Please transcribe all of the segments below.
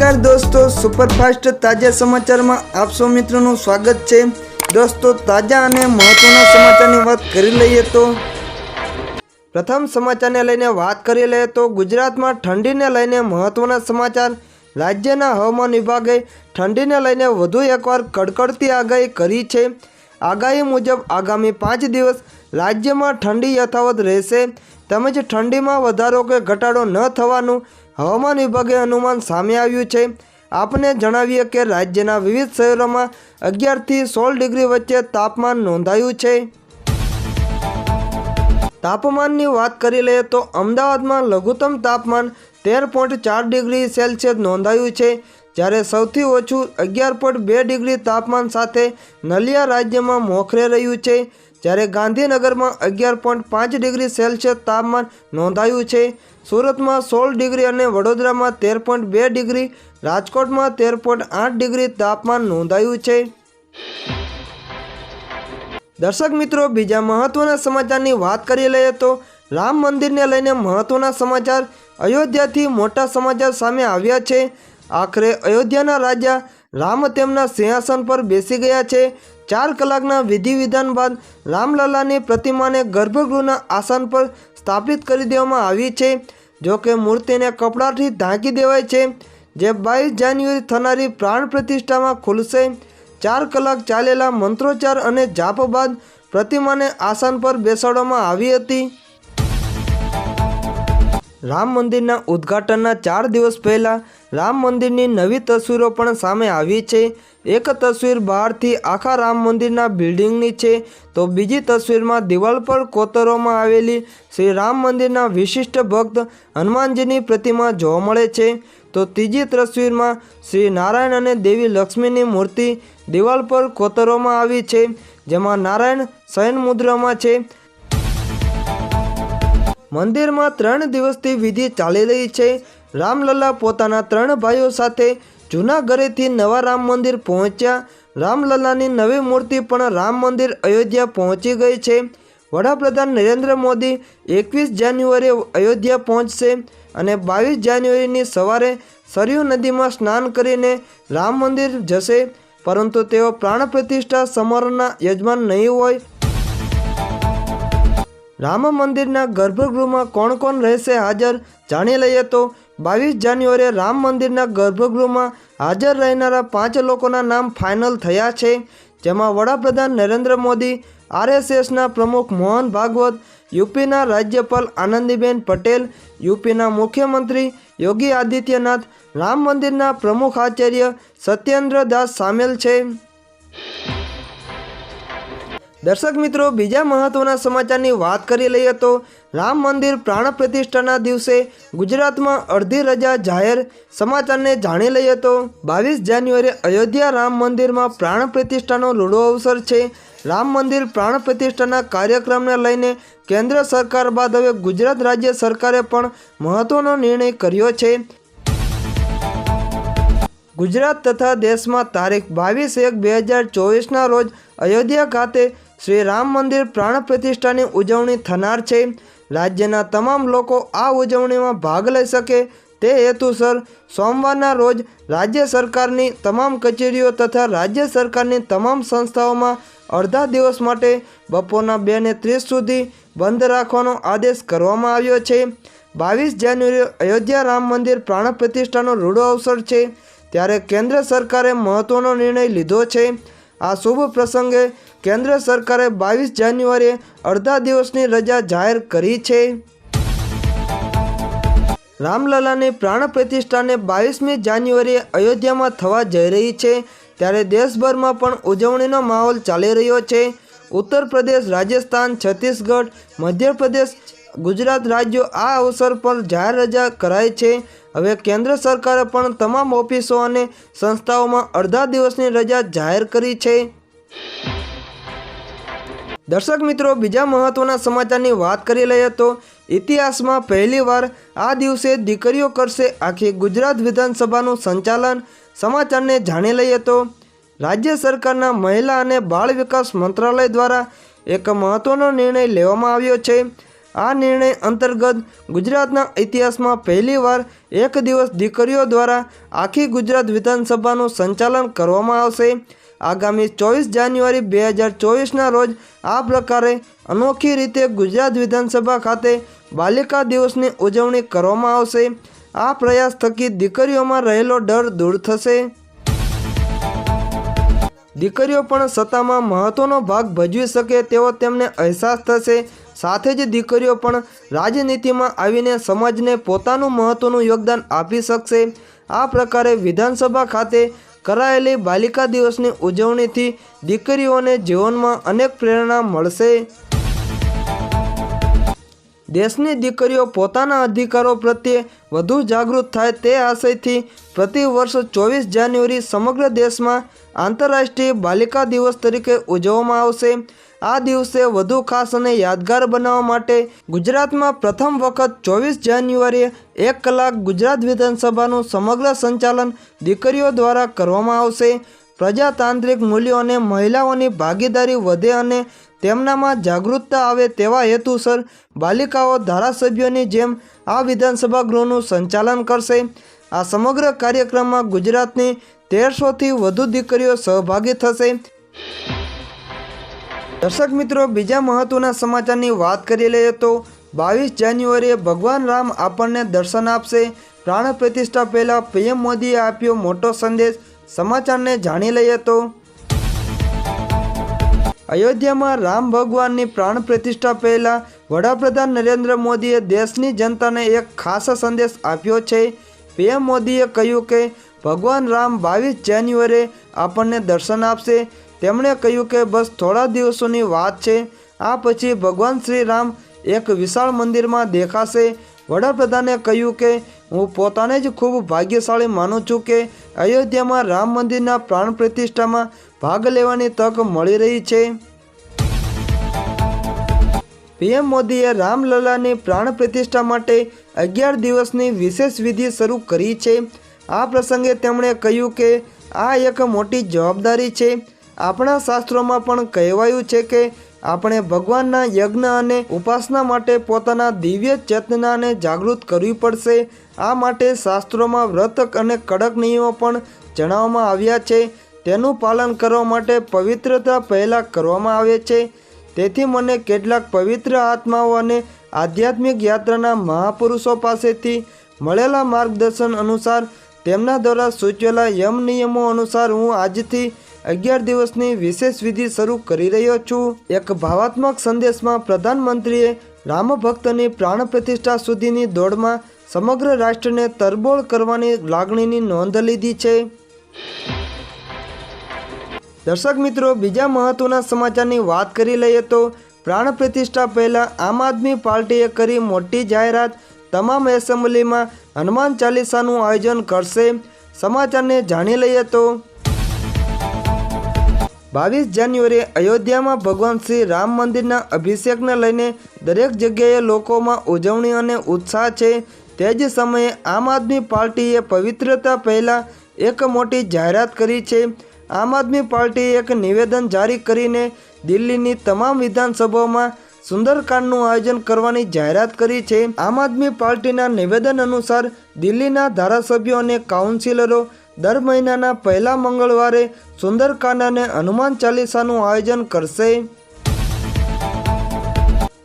नमस्कार दोस्तों, सुपरफास्ट ताजा समाचार में आप सौ मित्रों स्वागत है। दोस्तों, ताजा और महत्वना समाचार की बात कर लीए तो प्रथम समाचार ने लईने बात करी ले तो गुजरात में ठंडी ने लईने महत्वना समाचार। राज्यना हवामान विभागे ठंडी ने लईने वधु एकवार कड़कड़ती आगाही करी है। आगाही मुजब आगामी 5 दिवस राज्य में ठंडी यथावत रहेशे તેમજ ठंडी में वधारो के घटाडो न थवानुं हवामान विभागे अनुमान सामे आव्युं छे। आपने जणावीए के राज्यना विविध शहरों में 11 થી 16 डिग्री वच्चे तापमान नोंधायुं छे। तापमाननी वात करी लईए तो अमदावाद में लघुत्तम तापमान 13.4 डिग्री सेल्सियस नोंधायुं छे, ज्यारे सौथी ओछुं 11.2 डिग्री तापमान साथे नलिया राज्य में मोखरे रह्युं छे। જ્યારે ગાંધીનગરમાં 11.5 ડિગ્રી સેલ્સિયસ તાપમાન નોંધાયું છે। સુરતમાં 16 ડિગ્રી અને વડોદરામાં 13.2 ડિગ્રી, રાજકોટમાં 13.8 ડિગ્રી તાપમાન નોંધાયું છે। દર્શક મિત્રો, બીજા મહત્વના સમાચારની વાત કરી લઈએ તો રામ મંદિરને લઈને મહત્વના સમાચાર। અયોધ્યાથી મોટા સમાચાર સામે આવ્યા છે। આખરે અયોધ્યાના રાજા રામ તેમના સિંહાસન પર બેસી ગયા છે। 4 કલાકના વિધિ વિધાન બાદ રામલલ્લાની પ્રતિમાને ગર્ભગૃહના આસન પર સ્થાપિત કરી દેવામાં આવી છે। જો કે મૂર્તિને કપડાથી ઢાંકી દેવાય છે, જે 22 જાન્યુઆરી થનારી પ્રાણ પ્રતિષ્ઠામાં ખુલશે। 4 કલાક ચાલેલા મંત્રોચ્ચાર અને જાપ બાદ પ્રતિમાને આસન પર બેસાડવામાં આવી હતી। રામ મંદિરના ઉદ્ઘાટનના 4 દિવસ પહેલા રામ મંદિરની નવી તસવીરો પણ સામે આવી છે। એક તસવીર બહારથી આખા રામ મંદિરના બિલ્ડિંગની છે, તો બીજી તસવીરમાં દિવાલ પર કોતરવામાં આવેલી શ્રી રામ મંદિરના વિશિષ્ટ ભક્ત હનુમાનજીની પ્રતિમા જોવા મળે છે। તો ત્રીજી તસવીરમાં શ્રી નારાયણ અને દેવી લક્ષ્મીની મૂર્તિ દિવાલ પર કોતરવામાં આવી છે, જેમાં નારાયણ શયન મુદ્રામાં છે। મંદિરમાં 3 દિવસથી વિધિ ચાલી રહી છે। રામલલ્લા પોતાના 3 ભાઈઓ સાથે જૂના ઘરેથી નવા રામ મંદિર પહોંચ્યા। રામલલ્લાની નવી મૂર્તિ પણ રામ મંદિર અયોધ્યા પહોંચી ગઈ છે। વડાપ્રધાન નરેન્દ્ર મોદી 21 જાન્યુઆરીએ અયોધ્યા પહોંચશે અને 22 જાન્યુઆરીની સવારે સરયુ નદીમાં સ્નાન કરીને રામ મંદિર જશે, પરંતુ તેઓ પ્રાણ પ્રતિષ્ઠા સમારોહના યજમાન નહીં હોય। રામ મંદિરના ગર્ભગૃહમાં કોણ કોણ રહેશે હાજર, જાણી લઈએ તો 22 જાન્યુઆરીએ રામ મંદિરના ગર્ભગૃહમાં હાજર રહેનારા 5 લોકોના નામ ફાઇનલ થયા છે, જેમાં વડાપ્રધાન નરેન્દ્ર મોદી, આરએસએસના પ્રમુખ મોહન ભાગવત, યુપીના રાજ્યપાલ આનંદીબેન પટેલ, યુપીના મુખ્યમંત્રી યોગી આદિત્યનાથ, રામ મંદિરના પ્રમુખ આચાર્ય સત્યેન્દ્ર દાસ સામેલ છે। દર્શક મિત્રો, બીજા મહત્વના સમાચારની વાત કરી લઈએ તો રામ મંદિર પ્રાણ પ્રતિષ્ઠાના દિવસે ગુજરાતમાં અડધી રજા જાહેર। સમાચારને જાણી લઈએ તો 22 જાન્યુઆરીએ અયોધ્યા રામ મંદિરમાં પ્રાણ પ્રતિષ્ઠાનો રૂડો અવસર છે। રામ મંદિર પ્રાણ પ્રતિષ્ઠાના કાર્યક્રમને લઈને કેન્દ્ર સરકાર બાદ હવે ગુજરાત રાજ્ય સરકારે પણ મહત્વનો નિર્ણય કર્યો છે। ગુજરાત તથા દેશમાં તારીખ 22/1/2024ના રોજ અયોધ્યા ખાતે શ્રી રામ મંદિર પ્રાણ પ્રતિષ્ઠાની ઉજવણી થનાર છે। રાજ્યના તમામ લોકો આ ઉજવણીમાં ભાગ લઈ શકે તે હેતુસર સોમવારના રોજ રાજ્ય સરકારની તમામ કચેરીઓ તથા રાજ્ય સરકારની તમામ સંસ્થાઓમાં અડધા દિવસ માટે બપોરના 2:30 સુધી બંધ રાખવાનો આદેશ કરવામાં આવ્યો છે। 22 જાન્યુઆરીએ અયોધ્યા રામ મંદિર પ્રાણ પ્રતિષ્ઠાનો રૂડો અવસર છે, ત્યારે કેન્દ્ર સરકારે મહત્વનો નિર્ણય લીધો છે। આ શુભ પ્રસંગે કેન્દ્ર સરકારે 22 જાન્યુઆરીએ અડધા દિવસની રજા જાહેર કરી છે। રામલલ્લાની પ્રાણ પ્રતિષ્ઠાને 22મી જાન્યુઆરીએ અયોધ્યામાં થવા જઈ રહી છે, ત્યારે દેશભરમાં પણ ઉજવણીનો માહોલ ચાલી રહ્યો છે। ઉત્તર પ્રદેશ, રાજસ્થાન, છત્તીસગઢ, મધ્યપ્રદેશ, ગુજરાત રાજ્યો આ અવસર પર જાહેર રજા કરાઈ છે। હવે કેન્દ્ર સરકારે પણ તમામ ઓફિસો અને સંસ્થાઓમાં અડધા દિવસની રજા જાહેર કરી છે। દર્શક મિત્રો, બીજા મહત્વના સમાચારની વાત કરી લઈએ તો ઇતિહાસમાં પહેલીવાર આ દિવસે દીકરીઓ કરશે આખી ગુજરાત વિધાનસભાનું સંચાલન। સમાચારને જાણી લઈએ તો રાજ્ય સરકારના મહિલા અને બાળ વિકાસ મંત્રાલય દ્વારા એક મહત્વનો નિર્ણય લેવામાં આવ્યો છે। આ નિર્ણય અંતર્ગત ગુજરાતના ઇતિહાસમાં પહેલીવાર એક દિવસ દીકરીઓ દ્વારા આખી ગુજરાત વિધાનસભાનું સંચાલન કરવામાં આવશે। આગામી 24 જાન્યુઆરી 2024ના રોજ આ પ્રકારે અનોખી રીતે ગુજરાત વિધાનસભા ખાતે બાલિકા દિવસની ઉજવણી કરવામાં આવશે। આ પ્રયાસ થકી દીકરીઓમાં રહેલો ડર દૂર થશે। દીકરીઓ પણ સત્તામાં મહત્વનો ભાગ ભજવી શકે તેવો તેમને અહેસાસ થશે। સાથે જ દીકરીઓ પણ રાજનીતિમાં આવીને સમાજને પોતાનું મહત્વનું યોગદાન આપી શકશે। આ પ્રકારે વિધાનસભા ખાતે કરાયેલી બાલિકા દિવસની ઉજવણીથી દીકરીઓને જીવનમાં અનેક પ્રેરણા મળશે। દેશની દીકરીઓ પોતાના અધિકારો પ્રત્યે વધુ જાગૃત થાય તે આશયથી પ્રતિ વર્ષ 24 જાન્યુઆરી સમગ્ર દેશમાં આંતરરાષ્ટ્રીય બાલિકા દિવસ તરીકે ઉજવવામાં આવશે। આ દિવસે વધુ ખાસ અને યાદગાર બનાવવા માટે ગુજરાતમાં પ્રથમ વખત 24 જાન્યુઆરીએ 1 કલાક ગુજરાત વિધાનસભાનું સમગ્ર સંચાલન દીકરીઓ દ્વારા કરવામાં આવશે। પ્રજાતાંત્રિક મૂલ્યો અને મહિલાઓની ભાગીદારી વધે અને તેમનામાં જાગૃતતા આવે તેવા હેતુસર બાલિકાઓ ધારાસભ્યોની જેમ આ વિધાનસભા ગૃહનું સંચાલન કરશે। આ સમગ્ર કાર્યક્રમમાં ગુજરાતની 1300થી વધુ દીકરીઓ સહભાગી થશે। દર્શક મિત્રો, બીજા મહત્વના સમાચારની વાત કરી લઈએ તો 22 જાન્યુઆરીએ ભગવાન રામ આપણને દર્શન આપશે। પ્રાણ પ્રતિષ્ઠા પહેલા પીએમ મોદીએ આપ્યો મોટો સંદેશ। સમાચારને જાણી લઈએ તો અયોધ્યામાં રામ ભગવાનની પ્રાણ પ્રતિષ્ઠા પહેલા વડાપ્રધાન નરેન્દ્ર મોદીએ દેશની જનતાને એક ખાસ સંદેશ આપ્યો છે। પીએમ મોદીએ કહ્યું કે ભગવાન રામ 22 જાન્યુઆરીએ આપણને દર્શન આપશે। તેમણે કહ્યું કે બસ થોડા દિવસોની વાત છે, આ પછી ભગવાન શ્રી રામ એક વિશાળ મંદિરમાં દેખાશે। વડાપ્રધાને કહ્યું કે હું પોતાને જ ખૂબ ભાગ્યશાળી માનું છું કે અયોધ્યામાં રામ મંદિરના પ્રાણ પ્રતિષ્ઠામાં ભાગ લેવાની તક મળી રહી છે। પીએમ મોદીએ રામલલાની પ્રાણ પ્રતિષ્ઠા માટે 11 દિવસની વિશેષ વિધિ શરૂ કરી છે। આ પ્રસંગે તેમણે કહ્યું કે આ એક મોટી જવાબદારી છે। આપણા શાસ્ત્રોમાં પણ કહેવાયું છે કે આપણે ભગવાનના યજ્ઞ અને ઉપાસના માટે પોતાના દિવ્ય ચેતનાને જાગૃત કરવી પડશે। આ માટે શાસ્ત્રોમાં વ્રત અને કડક નિયમો પણ જણાવવામાં આવ્યા છે। તેનું પાલન કરવા માટે પવિત્રતા પહેલાં કરવામાં આવે છે। તેથી મને કેટલાક પવિત્ર આત્માઓ અને આધ્યાત્મિક યાત્રાના મહાપુરુષો પાસેથી મળેલા માર્ગદર્શન અનુસાર તેમના દ્વારા સૂચવેલા યમ નિયમો અનુસાર હું આજથી 11 દિવસની વિશેષ વિધિ શરૂ કરી રહ્યો છું। એક ભાવાત્મક સંદેશમાં પ્રધાનમંત્રીએ રામ ભક્તની પ્રાણ પ્રતિષ્ઠા સુધીની દોડમાં સમગ્ર રાષ્ટ્રને તરબોળ કરવાની લાગણીની નોંધ લીધી છે। દર્શક મિત્રો, બીજા મહત્વના સમાચારની વાત કરી લઈએ તો પ્રાણ પ્રતિષ્ઠા પહેલાં આમ આદમી પાર્ટીએ કરી મોટી જાહેરાત। તમામ એસેમ્બલીમાં હનુમાન ચાલીસાનું આયોજન કરશે। સમાચારને જાણી લઈએ તો 22 જાન્યુઆરીએ અયોધ્યામાં ભગવાન શ્રી રામ મંદિરના અભિષેકને લઈને દરેક જગ્યાએ લોકોમાં ઉજવણી અને ઉત્સાહ છે। તે જ સમયે આમ આદમી પાર્ટીએ પવિત્રતા પહેલાં એક મોટી જાહેરાત કરી છે। આમ આદમી પાર્ટીએ એક નિવેદન જારી કરીને દિલ્હીની તમામ વિધાનસભાઓમાં સુંદરકાંડનું આયોજન કરવાની જાહેરાત કરી છે। આમ આદમી પાર્ટીના નિવેદન અનુસાર દિલ્હીના ધારાસભ્યો અને કાઉન્સિલરો દર મહિનાના પહેલા મંગળવારે સુંદરકાંડ અને હનુમાન ચાલીસાનું આયોજન કરશે।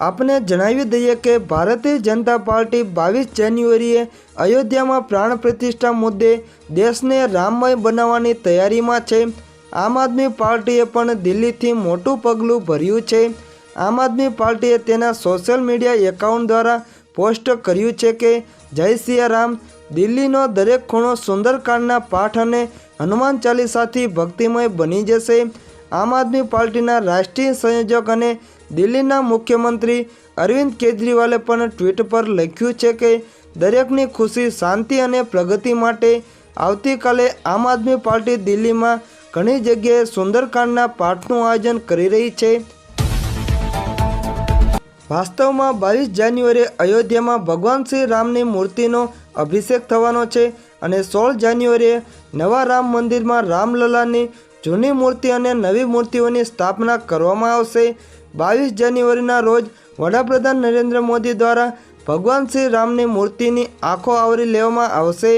આપને જણાવી દઈએ કે ભારતીય જનતા પાર્ટી 22 જાન્યુઆરીએ અયોધ્યામાં પ્રાણ પ્રતિષ્ઠા મુદ્દે દેશને રામમય બનાવવાની તૈયારીમાં છે। આમ આદમી પાર્ટીએ પણ દિલ્હીથી મોટું પગલું ભર્યું છે। આમ આદમી પાર્ટીએ તેના સોશિયલ મીડિયા એકાઉન્ટ દ્વારા પોસ્ટ કર્યું છે કે જય સિયા રામ। દિલ્હીનો દરેક ખૂણો સુંદરકાંડના પાઠ અને હનુમાન ચાલીસાથી ભક્તિમય બની જશે। આમ આદમી પાર્ટીના રાષ્ટ્રીય સંયોજક અને દિલ્હીના મુખ્યમંત્રી અરવિંદ કેજરીવાલે પણ ટ્વીટ પર લખ્યું છે કે દરેકની ખુશી, શાંતિ અને પ્રગતિ માટે આવતીકાલે આમ આદમી પાર્ટી દિલ્હીમાં ઘણી જગ્યાએ સુંદરકાંડના પાઠનું આયોજન કરી રહી છે। વાસ્તવમાં 22 જાન્યુઆરીએ અયોધ્યામાં ભગવાન શ્રી રામની મૂર્તિનો અભિષેક થવાનો છે અને 16 જાન્યુઆરીએ નવા રામ મંદિરમાં રામલલાની જૂની મૂર્તિ અને નવી મૂર્તિઓની સ્થાપના કરવામાં આવશે। 22 જાન્યુઆરીના રોજ વડાપ્રધાન નરેન્દ્ર મોદી દ્વારા ભગવાન શ્રી રામની મૂર્તિની આંખો આવરી લેવામાં આવશે।